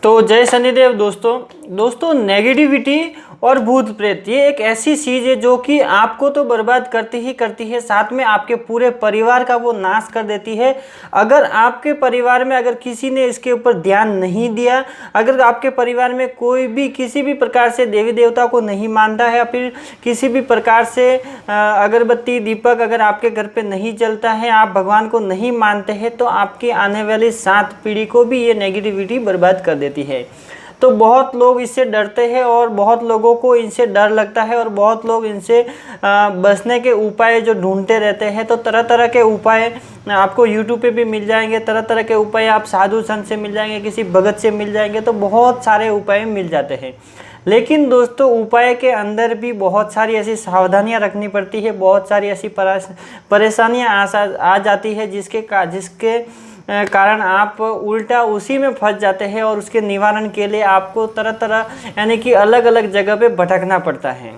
तो जय शनिदेव दोस्तों नेगेटिविटी और भूत प्रेत ये एक ऐसी चीज़ है जो कि आपको तो बर्बाद करती है, साथ में आपके पूरे परिवार का वो नाश कर देती है। अगर आपके परिवार में अगर किसी ने इसके ऊपर ध्यान नहीं दिया, अगर आपके परिवार में कोई भी किसी भी प्रकार से देवी देवता को नहीं मानता है या फिर किसी भी प्रकार से अगरबत्ती दीपक अगर आपके घर पे नहीं जलता है, आप भगवान को नहीं मानते हैं, तो आपकी आने वाली 7 पीढ़ी को भी ये नेगेटिविटी बर्बाद कर देती है। तो बहुत लोग इससे डरते हैं और बहुत लोगों को इनसे डर लगता है और बहुत लोग इनसे बचने के उपाय जो ढूंढते रहते हैं। तो तरह तरह के उपाय आपको YouTube पे भी मिल जाएंगे, तरह तरह के उपाय आप साधु संत से मिल जाएंगे, किसी भगत से मिल जाएंगे, तो बहुत सारे उपाय मिल जाते हैं। लेकिन दोस्तों उपाय के अंदर भी बहुत सारी ऐसी सावधानियां रखनी पड़ती है, बहुत सारी ऐसी परेशानियां आ जाती है जिसके कारण आप उल्टा उसी में फंस जाते हैं और उसके निवारण के लिए आपको तरह तरह यानी कि अलग अलग जगह पे भटकना पड़ता है।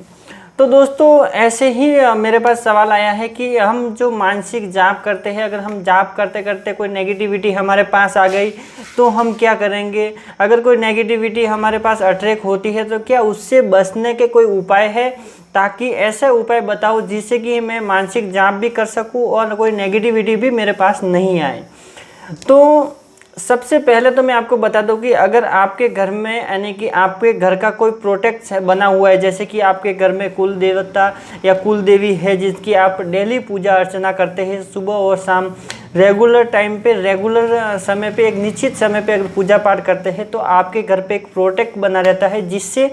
तो दोस्तों ऐसे ही मेरे पास सवाल आया है कि हम जो मानसिक जाप करते हैं, अगर हम जाप करते करते कोई नेगेटिविटी हमारे पास आ गई तो हम क्या करेंगे? अगर कोई नेगेटिविटी हमारे पास अट्रैक्ट होती है तो क्या उससे बचने के कोई उपाय है? ताकि ऐसे उपाय बताओ जिससे कि मैं मानसिक जाप भी कर सकूं और कोई नेगेटिविटी भी मेरे पास नहीं आए। तो सबसे पहले तो मैं आपको बता दूं कि अगर आपके घर में यानी कि आपके घर का कोई प्रोटेक्ट बना हुआ है, जैसे कि आपके घर में कुल देवता या कुल देवी है जिसकी आप डेली पूजा अर्चना करते हैं, सुबह और शाम रेगुलर टाइम पे, रेगुलर समय पे, एक निश्चित समय पे अगर पूजा पाठ करते हैं तो आपके घर पे एक प्रोटेक्ट बना रहता है जिससे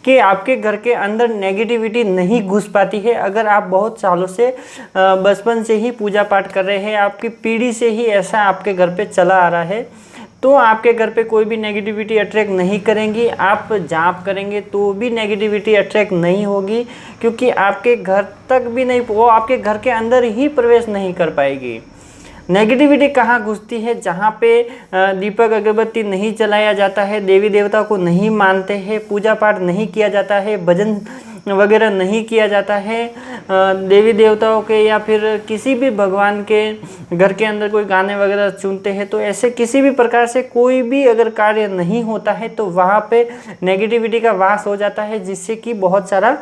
कि आपके घर के अंदर नेगेटिविटी नहीं घुस पाती है। अगर आप बहुत सालों से बचपन से ही पूजा पाठ कर रहे हैं, आपकी पीढ़ी से ही ऐसा आपके घर पे चला आ रहा है, तो आपके घर पे कोई भी नेगेटिविटी अट्रैक्ट नहीं करेंगी। आप जाप करेंगे तो भी नेगेटिविटी अट्रैक्ट नहीं होगी, क्योंकि आपके घर तक भी नहीं, वो आपके घर के अंदर ही प्रवेश नहीं कर पाएगी। नेगेटिविटी कहाँ घुसती है? जहाँ पे दीपक अगरबत्ती नहीं जलाया जाता है, देवी देवता को नहीं मानते हैं, पूजा पाठ नहीं किया जाता है, भजन वगैरह नहीं किया जाता है, देवी देवताओं के या फिर किसी भी भगवान के घर के अंदर कोई गाने वगैरह सुनते हैं, तो ऐसे किसी भी प्रकार से कोई भी अगर कार्य नहीं होता है तो वहाँ पे नेगेटिविटी का वास हो जाता है, जिससे कि बहुत सारा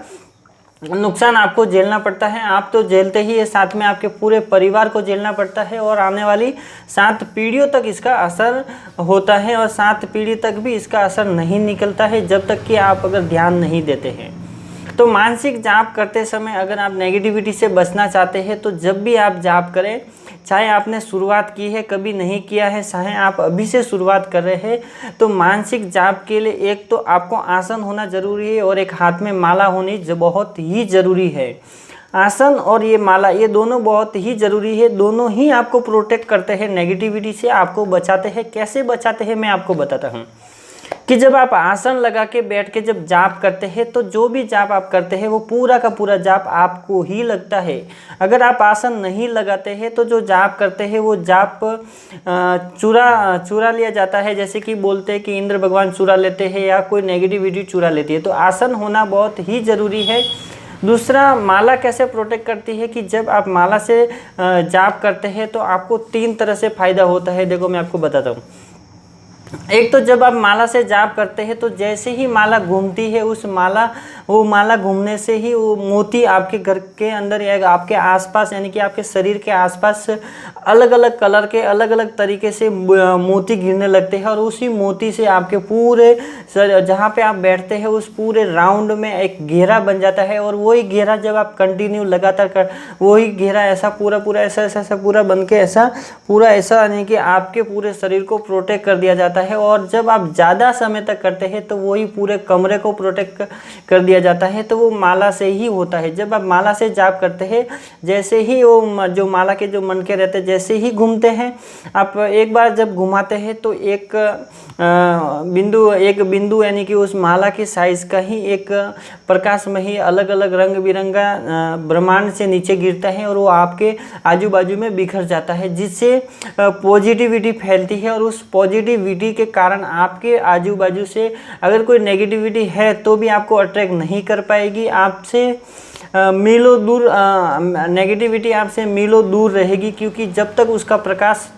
नुकसान आपको झेलना पड़ता है। आप तो झेलते ही है, साथ में आपके पूरे परिवार को झेलना पड़ता है और आने वाली 7 पीढ़ियों तक इसका असर होता है और 7 पीढ़ी तक भी इसका असर नहीं निकलता है जब तक कि आप अगर ध्यान नहीं देते हैं। तो मानसिक जाप करते समय अगर आप नेगेटिविटी से बचना चाहते हैं तो जब भी आप जाप करें, चाहे आपने शुरुआत की है, कभी नहीं किया है, चाहे आप अभी से शुरुआत कर रहे हैं, तो मानसिक जाप के लिए एक तो आपको आसन होना ज़रूरी है और एक हाथ में माला होनी बहुत ही ज़रूरी है। आसन और ये माला, ये दोनों बहुत ही ज़रूरी है। दोनों ही आपको प्रोटेक्ट करते हैं, नेगेटिविटी से आपको बचाते हैं। कैसे बचाते हैं मैं आपको बताता हूँ कि जब आप आसन लगा के बैठ के जब जाप करते हैं तो जो भी जाप आप करते हैं वो पूरा का पूरा जाप आपको ही लगता है। अगर आप आसन नहीं लगाते हैं तो जो जाप करते हैं वो जाप चुरा लिया जाता है। जैसे कि बोलते हैं कि इंद्र भगवान चुरा लेते हैं या कोई नेगेटिविटी चुरा लेती है। तो आसन होना बहुत ही ज़रूरी है। दूसरा, माला कैसे प्रोटेक्ट करती है कि जब आप माला से जाप करते हैं तो आपको 3 तरह से फ़ायदा होता है। देखो मैं आपको बताता हूँ। एक तो जब आप माला से जाप करते हैं तो जैसे ही माला घूमती है, वो माला घूमने से ही वो मोती आपके घर के अंदर या आपके आसपास यानी कि आपके शरीर के आसपास अलग अलग कलर के अलग अलग तरीके से मोती गिरने लगते हैं और उसी मोती से आपके पूरे जहाँ पे आप बैठते हैं उस पूरे राउंड में एक घेरा बन जाता है। और वही घेरा जब आप कंटिन्यू लगातार वही घेरा ऐसा पूरा ऐसा पूरा बन के ऐसा यानी कि आपके पूरे शरीर को प्रोटेक्ट कर दिया जाता है। और जब आप ज़्यादा समय तक करते हैं तो वही पूरे कमरे को प्रोटेक्ट कर दिया जाता है। तो वो माला से ही होता है। जब आप माला से जाप करते हैं, जैसे ही वो जो माला के जो मनके रहते हैं जैसे ही घूमते हैं, आप एक बार जब घुमाते हैं तो एक बिंदु यानी कि उस माला की साइज का ही एक प्रकाशमयी अलग अलग रंग बिरंगा ब्रह्मांड से नीचे गिरता है और वो आपके आजू बाजू में बिखर जाता है, जिससे पॉजिटिविटी फैलती है। और उस पॉजिटिविटी के कारण आपके आजू बाजू से अगर कोई नेगेटिविटी है तो भी आपको अट्रैक्ट नहीं कर पाएगी। आपसे मीलों दूर नेगेटिविटी आपसे मीलों दूर रहेगी, क्योंकि जब तक उसका प्रकाश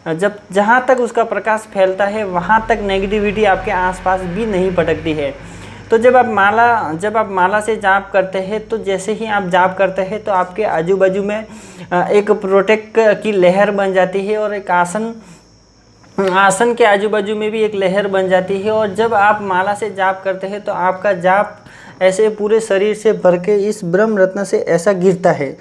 जब जहाँ तक उसका प्रकाश फैलता है वहाँ तक नेगेटिविटी आपके आसपास भी नहीं भटकती है। तो जब आप माला से जाप करते हैं तो जैसे ही आप जाप करते हैं तो आपके आजू बाजू में एक प्रोटेक्ट की लहर बन जाती है और एक आसन के आजू बाजू में भी एक लहर बन जाती है। और जब आप माला से जाप करते हैं तो आपका जाप ऐसे पूरे शरीर से भर के इस ब्रह्म रत्न से ऐसा गिरता है,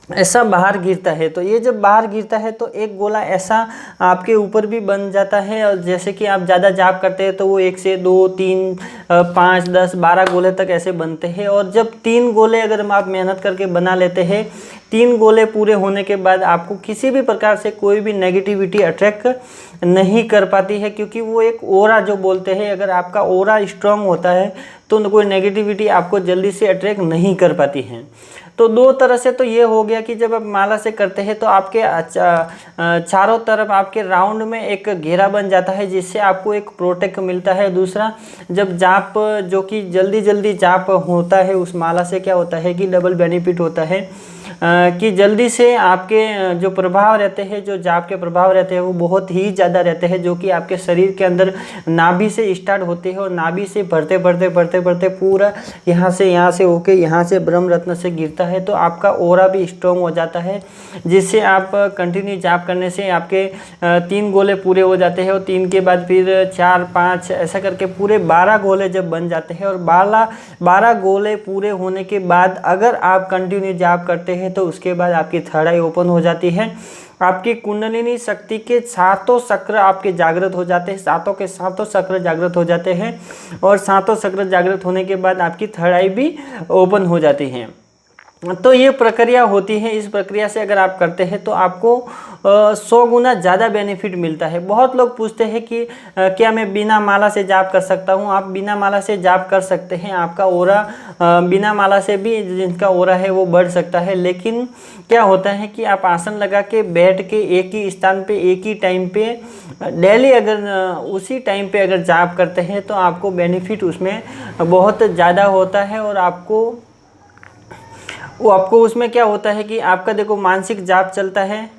ऐसा बाहर गिरता है। तो ये जब बाहर गिरता है तो एक गोला ऐसा आपके ऊपर भी बन जाता है। और जैसे कि आप ज़्यादा जाप करते हैं तो वो 1 से 2 3 5 10 12 गोले तक ऐसे बनते हैं। और जब 3 गोले अगर आप मेहनत करके बना लेते हैं, 3 गोले पूरे होने के बाद आपको किसी भी प्रकार से कोई भी नेगेटिविटी अट्रैक्ट नहीं कर पाती है, क्योंकि वो एक ओरा जो बोलते हैं, अगर आपका ओरा स्ट्रांग होता है तो कोई नेगेटिविटी आपको जल्दी से अट्रैक्ट नहीं कर पाती है। तो 2 तरह से तो ये हो गया कि जब आप माला से करते हैं तो आपके चारों तरफ आपके राउंड में एक घेरा बन जाता है जिससे आपको एक प्रोटेक्ट मिलता है। दूसरा, जब जाप जो कि जल्दी जाप होता है उस माला से क्या होता है कि डबल बेनिफिट होता है कि जल्दी से आपके जो प्रभाव रहते हैं, जो जाप के प्रभाव रहते हैं वो बहुत ही ज़्यादा रहते हैं, जो कि आपके शरीर के अंदर नाभि से स्टार्ट होते हैं और नाभि से बढ़ते पूरा यहाँ से होके यहाँ से ब्रह्म रत्न से गिरता है। तो आपका ओरा भी स्ट्रॉन्ग हो जाता है, जिससे आप कंटिन्यू जाप करने से आपके 3 गोले पूरे हो जाते हैं और 3 के बाद फिर 4 5 ऐसा करके पूरे 12 गोले जब बन जाते हैं। और 12 गोले पूरे होने के बाद अगर आप कंटिन्यू जाप करते हैं तो उसके बाद आपकी थर्ड आई ओपन हो जाती है। आपकी कुंडलिनी शक्ति के 7 चक्र आपके जागृत हो जाते हैं, 7 के 7 चक्र जागृत हो जाते हैं। और 7 चक्र जागृत होने के बाद आपकी थर्ड आई भी ओपन हो जाती है। तो ये प्रक्रिया होती है। इस प्रक्रिया से अगर आप करते हैं तो आपको 100 गुना ज़्यादा बेनिफिट मिलता है। बहुत लोग पूछते हैं कि क्या मैं बिना माला से जाप कर सकता हूँ? आप बिना माला से जाप कर सकते हैं। आपका ओरा बिना माला से भी जिनका ओरा है वो बढ़ सकता है। लेकिन क्या होता है कि आप आसन लगा के बैठ के एक ही स्थान पे एक ही टाइम पे डेली अगर उसी टाइम पे अगर जाप करते हैं तो आपको बेनिफिट उसमें बहुत ज़्यादा होता है। और आपको उसमें क्या होता है कि आपका देखो मानसिक जाप चलता है,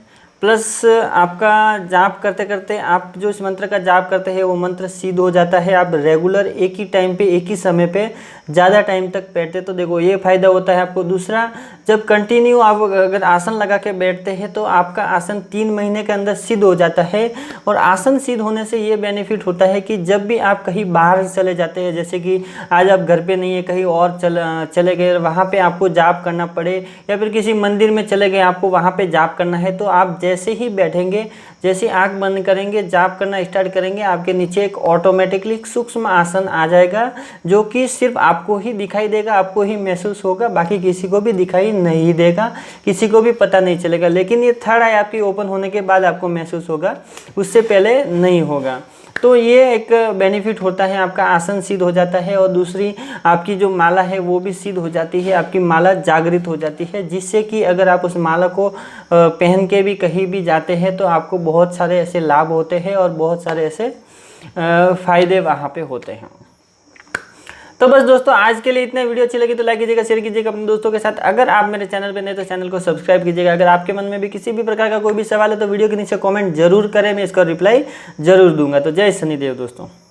प्लस आपका जाप करते करते आप जो इस मंत्र का जाप करते हैं वो मंत्र सिद्ध हो जाता है। आप रेगुलर एक ही टाइम पे एक ही समय पे ज़्यादा टाइम तक बैठते तो देखो ये फ़ायदा होता है आपको। दूसरा, जब कंटिन्यू आप अगर आसन लगा के बैठते हैं तो आपका आसन 3 महीने के अंदर सिद्ध हो जाता है। और आसन सिद्ध होने से ये बेनिफिट होता है कि जब भी आप कहीं बाहर चले जाते हैं, जैसे कि आज आप घर पे नहीं है, कहीं और चले गए, वहाँ पे आपको जाप करना पड़े, या फिर किसी मंदिर में चले गए आपको वहाँ पे जाप करना है, तो आप जैसे ही बैठेंगे, जैसे आंख बंद करेंगे, जाप करना स्टार्ट करेंगे, आपके नीचे एक ऑटोमेटिकली सूक्ष्म आसन आ जाएगा जो कि सिर्फ आपको ही दिखाई देगा, आपको ही महसूस होगा, बाकी किसी को भी दिखाई नहीं देगा, किसी को भी पता नहीं चलेगा। लेकिन ये थर्ड आई आपकी ओपन होने के बाद आपको महसूस होगा, उससे पहले नहीं होगा। तो ये एक बेनिफिट होता है, आपका आसन सिद्ध हो जाता है। और दूसरी, आपकी जो माला है वो भी सिद्ध हो जाती है, आपकी माला जागृत हो जाती है, जिससे कि अगर आप उस माला को पहन के भी कहीं भी जाते हैं तो आपको बहुत सारे ऐसे लाभ होते हैं और बहुत सारे ऐसे फ़ायदे वहाँ पे होते हैं। तो बस दोस्तों, आज के लिए इतना। वीडियो अच्छी लगी तो लाइक कीजिएगा, शेयर कीजिएगा अपने दोस्तों के साथ। अगर आप मेरे चैनल पे नए तो चैनल को सब्सक्राइब कीजिएगा। अगर आपके मन में भी किसी भी प्रकार का कोई भी सवाल है तो वीडियो के नीचे कमेंट जरूर करें, मैं इसका रिप्लाई जरूर दूंगा। तो जय शनिदेव दोस्तों।